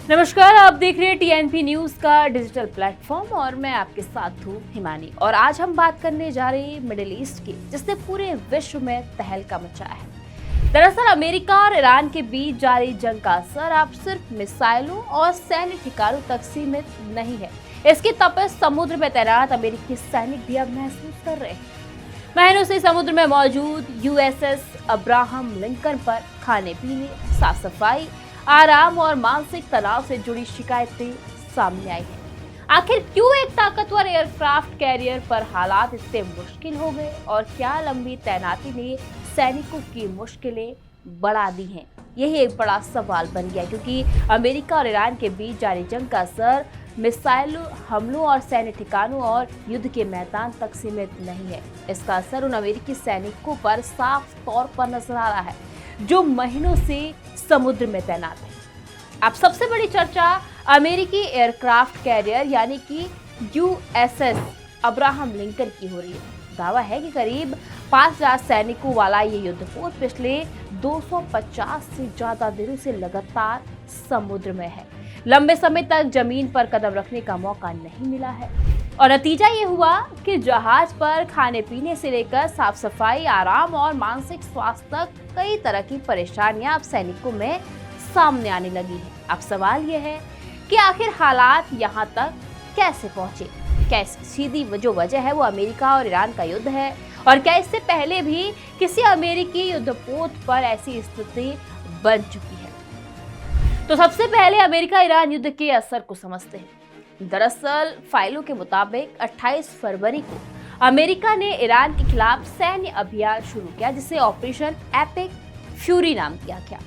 नमस्कार, आप देख रहे हैं टीएनपी न्यूज का डिजिटल प्लेटफॉर्म और मैं आपके साथ हूँ हिमानी। और आज हम बात करने जा रहे हैं मिडिल ईस्ट की, जिसने पूरे विश्व में तहलका मचाया है। दरअसल अमेरिका और ईरान के बीच जारी जंग का असर अब सिर्फ मिसाइलों और सैन्य ठिकानों तक सीमित नहीं है। इसकी तपिश समुद्र में तैनात अमेरिकी सैनिक भी अब महसूस कर रहे हैं। महीनों से समुद्र में मौजूद यूएसएस अब्राहम लिंकन पर खाने पीने, साफ सफाई, आराम और मानसिक तनाव से जुड़ी शिकायतें सामने आई हैं। आखिर क्यों एक ताकतवर एयरक्राफ्ट कैरियर पर हालात इतने मुश्किल हो गए और क्या लंबी तैनाती ने सैनिकों की मुश्किलें बढ़ा दी हैं? यही एक बड़ा सवाल बन गया, क्योंकि अमेरिका और ईरान के बीच जारी जंग का असर मिसाइलों हमलों और सैन्य ठिकानों और युद्ध के मैदान तक सीमित नहीं है। इसका असर उन अमेरिकी सैनिकों पर साफ तौर पर नजर आ रहा है जो महीनों से समुद्र में तैनात है। अब सबसे बड़ी चर्चा अमेरिकी एयरक्राफ्ट कैरियर यानी कि यूएसएस अब्राहम लिंकन की हो रही है। दावा है कि करीब 5000 सैनिकों वाला ये युद्धपोत पिछले 250 से ज्यादा दिनों से लगातार समुद्र में है। लंबे समय तक जमीन पर कदम रखने का मौका नहीं मिला है और नतीजा ये हुआ कि जहाज पर खाने पीने से लेकर साफ सफाई, आराम और मानसिक स्वास्थ्य तक कई तरह की परेशानियां अब सैनिकों में सामने आने लगी हैं। अब सवाल ये है कि आखिर हालात यहाँ तक कैसे पहुंचे? क्या इसकी सीधी जो वजह है वो अमेरिका और ईरान का युद्ध है, और क्या इससे पहले भी किसी अमेरिकी युद्धपोत पर ऐसी स्थिति बन चुकी है? तो सबसे पहले अमेरिका ईरान युद्ध के असर को समझते हैं। दरअसल फाइलों के मुताबिक 28 फरवरी को अमेरिका ने ईरान के खिलाफ सैन्य अभियान शुरू किया, जिसे ऑपरेशन एपिक फ्यूरी नाम दिया गया।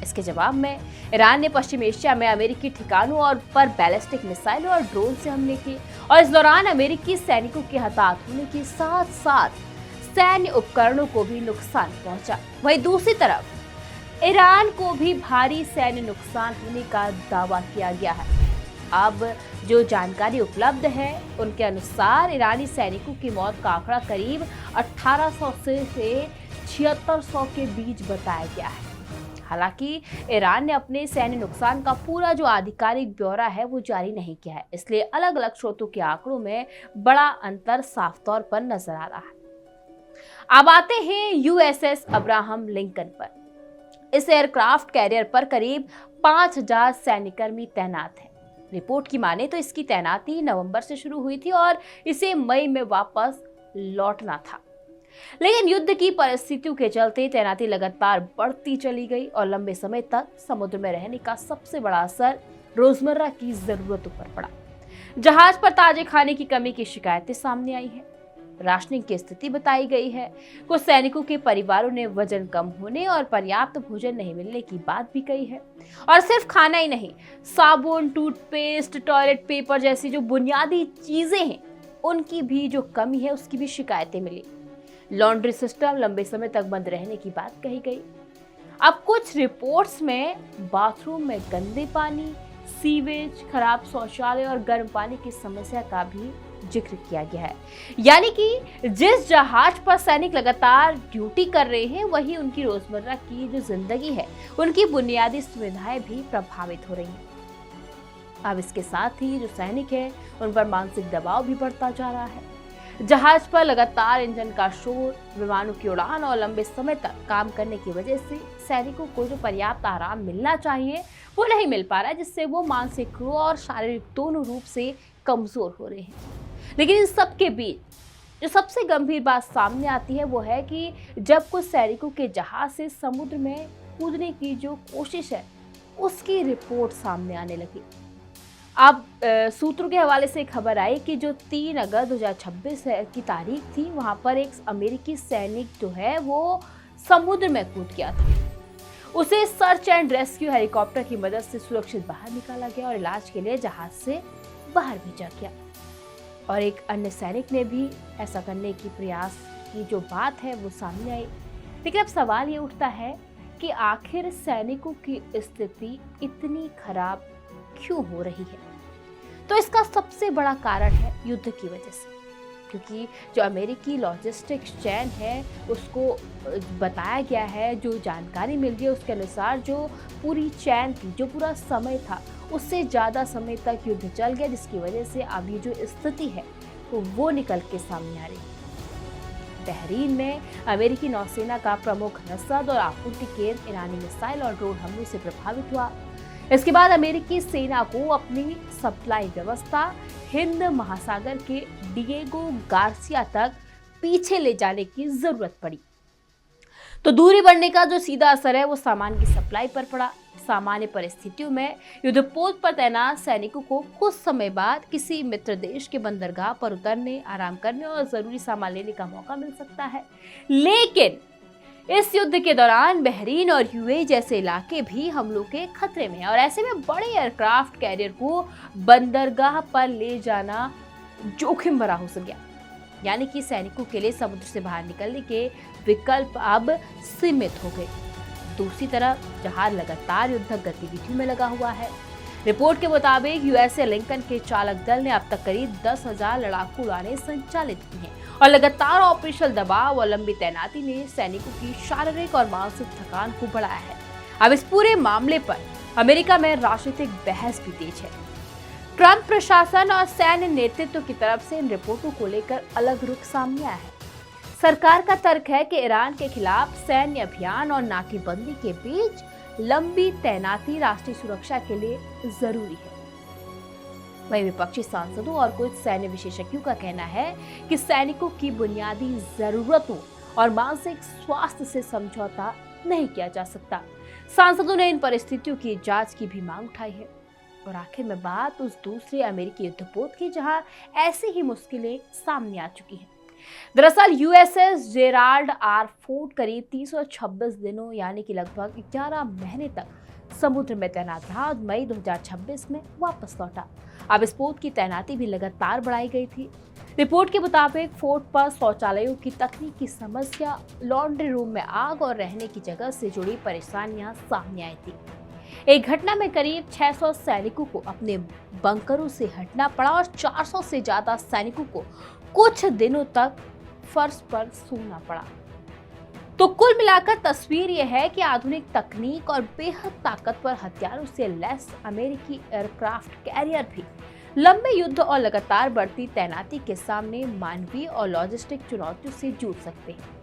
इसके जवाब में ईरान ने पश्चिम एशिया में अमेरिकी ठिकानों और पर बैलिस्टिक मिसाइल और ड्रोन से हमले किए और इस दौरान अमेरिकी सैनिकों के हताहत होने के साथ साथ सैन्य उपकरणों को भी नुकसान पहुंचा। वहीं दूसरी तरफ ईरान को भी भारी सैन्य नुकसान होने का दावा किया गया है। अब जो जानकारी उपलब्ध है उनके अनुसार ईरानी सैनिकों की मौत का आंकड़ा करीब 1800 से 7600 के बीच बताया गया है। हालांकि ईरान ने अपने सैन्य नुकसान का पूरा जो आधिकारिक ब्यौरा है वो जारी नहीं किया है, इसलिए अलग अलग स्रोतों के आंकड़ों में बड़ा अंतर साफ तौर पर नजर आ रहा है। अब आते हैं यूएसएस अब्राहम लिंकन पर। इस एयरक्राफ्ट कैरियर पर करीब 5000 सैन्यकर्मी तैनात हैं। रिपोर्ट की माने तो इसकी तैनाती नवंबर से शुरू हुई थी और इसे मई में वापस लौटना था, लेकिन युद्ध की परिस्थितियों के चलते तैनाती लगातार बढ़ती चली गई और लंबे समय तक समुद्र में रहने का सबसे बड़ा असर रोजमर्रा की जरूरतों पर पड़ा। जहाज पर ताजे खाने की कमी की शिकायतें सामने आई हैं, राशनिंग की स्थिति बताई गई है। कुछ सैनिकों के परिवारों ने वजन कम होने और पर्याप्त भोजन नहीं मिलने की बात भी कही है। और सिर्फ खाना ही नहीं, साबुन, टूथपेस्ट, टॉयलेट पेपर जैसी जो बुनियादी चीजें हैं उनकी भी जो कमी है उसकी भी शिकायतें मिली। लॉन्ड्री सिस्टम लंबे समय तक बंद रहने की बात कही गई। अब कुछ रिपोर्ट्स में बाथरूम में गंदे पानी, सीवेज, खराब शौचालय और गर्म पानी की समस्या का भी जिक्र किया गया है। यानी कि जिस जहाज पर सैनिक लगातार ड्यूटी कर रहे हैं वही उनकी रोजमर्रा की जो जिंदगी है उनकी बुनियादी सुविधाएं भी प्रभावित हो रही हैं। अब इसके साथ ही जो सैनिक है उन पर मानसिक दबाव भी बढ़ता जा रहा है। जहाज पर लगातार इंजन का शोर, विमानों की उड़ान और लंबे समय तक काम करने की वजह से सैनिकों को जो पर्याप्त आराम मिलना चाहिए वो नहीं मिल पा रहा है, जिससे वो मानसिक और शारीरिक दोनों रूप से कमजोर हो रहे हैं। लेकिन इन सब के बीच जो सबसे गंभीर बात सामने आती है वो है कि जब कुछ सैनिकों के जहाज से समुद्र में कूदने की जो कोशिश है उसकी रिपोर्ट सामने आने लगी। अब सूत्रों के हवाले से खबर आई कि जो 3 अगस्त 2026 की तारीख थी, वहां पर एक अमेरिकी सैनिक जो है वो समुद्र में कूद गया था। उसे सर्च एंड रेस्क्यू हेलीकॉप्टर की मदद से सुरक्षित बाहर निकाला गया और इलाज के लिए जहाज से बाहर भेजा गया। और एक अन्य सैनिक ने भी ऐसा करने की प्रयास की जो बात है वो सामने आई। लेकिन अब सवाल ये उठता है कि आखिर सैनिकों की स्थिति इतनी खराब क्यों हो रही है? तो इसका सबसे बड़ा कारण है युद्ध की वजह से, क्योंकि जो अमेरिकी लॉजिस्टिक्स चैन है उसको बताया गया है, जो जानकारी मिल रही है उसके अनुसार जो पूरी चैन थी, जो पूरा समय था उससे ज़्यादा समय तक युद्ध चल गया, जिसकी वजह से अब ये जो स्थिति है वो निकल के सामने आ रही है। बहरीन में अमेरिकी नौसेना का प्रमुख रसद और आपूर्ति केंद्र ईरानी मिसाइल और ड्रोन हमलों से प्रभावित हुआ। इसके बाद अमेरिकी सेना को अपनी सप्लाई व्यवस्था हिंद महासागर के डिएगो गार्सिया तक पीछे ले जाने की जरूरत पड़ी। तो दूरी बढ़ने का जो सीधा असर है वो सामान की सप्लाई पर पड़ा। सामान्य परिस्थितियों में युद्धपोत पर तैनात सैनिकों को कुछ समय बाद किसी मित्र देश के बंदरगाह पर उतरने, आराम करने और जरूरी सामान लेने का मौका मिल सकता है। लेकिन इस युद्ध के दौरान बहरीन और यूएई जैसे इलाके भी हमलों के खतरे में हैं और ऐसे में बड़े एयरक्राफ्ट कैरियर को बंदरगाह पर ले जाना जोखिम भरा हो गया। यानी कि सैनिकों के लिए समुद्र से बाहर निकलने के विकल्प अब सीमित हो गए। दूसरी तरफ जहाज लगातार युद्धक गतिविधियों में लगा हुआ है। रिपोर्ट के मुताबिक यूएसए लिंकन के चालक दल ने अब तक करीब 10,000 लड़ाकू उड़ानें संचालित की हैं और लगातार ऑपरेशनल दबाव और लंबी तैनाती ने सैनिकों की शारीरिक और मानसिक थकान को बढ़ाया है। अब इस पूरे मामले पर अमेरिका में राजनीतिक बहस भी तेज है। ट्रंप प्रशासन और सैन्य नेतृत्व की तरफ से इन रिपोर्टों को लेकर अलग रुख सामने आया है। सरकार का तर्क है कि ईरान के खिलाफ सैन्य अभियान और नाकेबंदी के बीच लंबी तैनाती राष्ट्रीय सुरक्षा के लिए जरूरी है। वहीं विपक्षी सांसदों और कुछ सैन्य विशेषज्ञों का कहना है कि सैनिकों की बुनियादी जरूरतों और मानसिक स्वास्थ्य से समझौता नहीं किया जा सकता। सांसदों ने इन परिस्थितियों की जांच की भी मांग उठाई है। और आखिर में बात उस दूसरे अमेरिकी युद्धपोत की जहां ऐसी ही मुश्किलें सामने आ चुकी हैं। दरअसल यूएसएस जेराल्ड आर फोर्ड करीब 326 दिनों यानी कि लगभग 11 महीने तक समुद्र में तैनात रहा और मई 2026 में वापस लौटा। अब इस पोत की तैनाती भी लगातार बढ़ाई गई थी। रिपोर्ट के मुताबिक फोर्ट पर शौचालयों की तकनीकी समस्या, लॉन्ड्री रूम में आग और रहने की जगह से जुड़ी परेशानियां सामने आई थी। एक घटना में करीब 600 सैनिकों को अपने बंकरों से हटना पड़ा और 400 से ज्यादा सैनिकों को कुछ दिनों तक फर्श पर सोना पड़ा। तो कुल मिलाकर तस्वीर यह है कि आधुनिक तकनीक और बेहद ताकतवर हथियारों से लैस अमेरिकी एयरक्राफ्ट कैरियर भी लंबे युद्ध और लगातार बढ़ती तैनाती के सामने मानवीय और लॉजिस्टिक चुनौतियों से जूझ सकते हैं।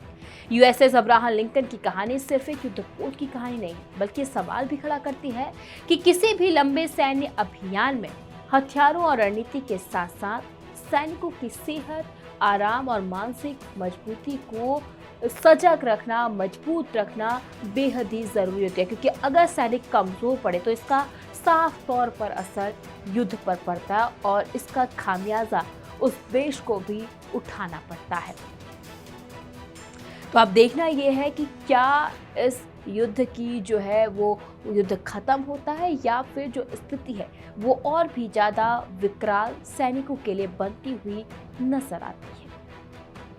यूएसएस अब्राहम लिंकन की कहानी सिर्फ एक युद्धपोत की कहानी नहीं, बल्कि सवाल भी खड़ा करती है कि किसी भी लंबे सैन्य अभियान में हथियारों और रणनीति के साथ साथ सैनिकों की सेहत, आराम और मानसिक मजबूती को सजग रखना, मजबूत रखना बेहद ही जरूरी होती है, क्योंकि अगर सैनिक कमजोर पड़े तो इसका साफ तौर पर असर युद्ध पर पड़ता है और इसका खामियाजा उस देश को भी उठाना पड़ता है। तो अब देखना ये है कि क्या इस युद्ध की जो है वो युद्ध खत्म होता है या फिर जो स्थिति है वो और भी ज्यादा विकराल सैनिकों के लिए बनती हुई नजर आती है।